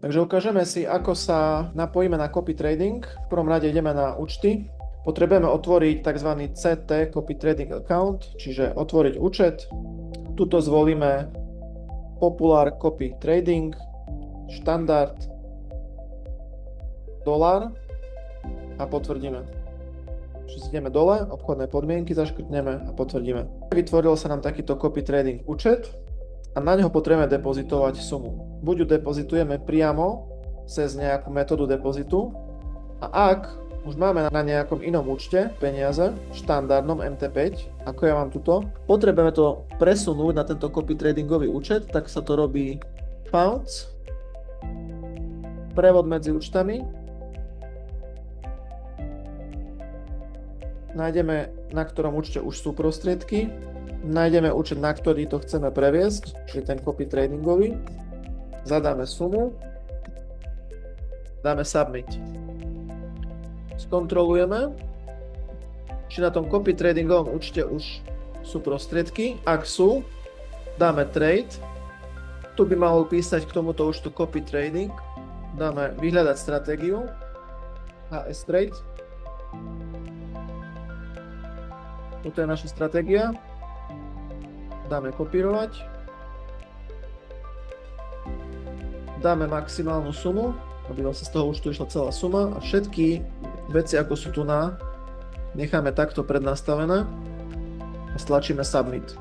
Takže ukážeme si, ako sa napojíme na copy trading. V prvom rade ideme na účty. Potrebujeme otvoriť tzv. CT Copy Trading Account, čiže otvoriť účet. Tuto zvolíme Popular Copy Trading, štandard, dolár a potvrdíme. Čiže ideme dole, obchodné podmienky zaškrtneme a potvrdíme. Vytvoril sa nám takýto copy trading účet a na neho potrebujeme depozitovať sumu. Buď ju depozitujeme priamo cez nejakú metódu depozitu a ak už máme na nejakom inom účte peniaze, štandardnom MT5, ako ja mám tuto, potrebujeme to presunúť na tento copy tradingový účet, tak sa to robí funds, prevod medzi účtami, nájdeme, na ktorom účte už sú prostriedky, nájdeme účet, na ktorý to chceme previesť, čiže ten copy tradingový, zadáme sumu, dáme submit. Skontrolujeme, či na tom copy tradingovom účte už sú prostriedky. Ak sú, dáme trade. Tu by malo písať k tomuto účtu copy trading. Dáme vyhľadať stratégiu, HS trade. Toto je naša stratégia. Dáme kopírovať. Dáme maximálnu sumu, aby vlastne z toho účtu išla celá suma a všetky veci, ako sú tu necháme takto prednastavené a stlačíme submit.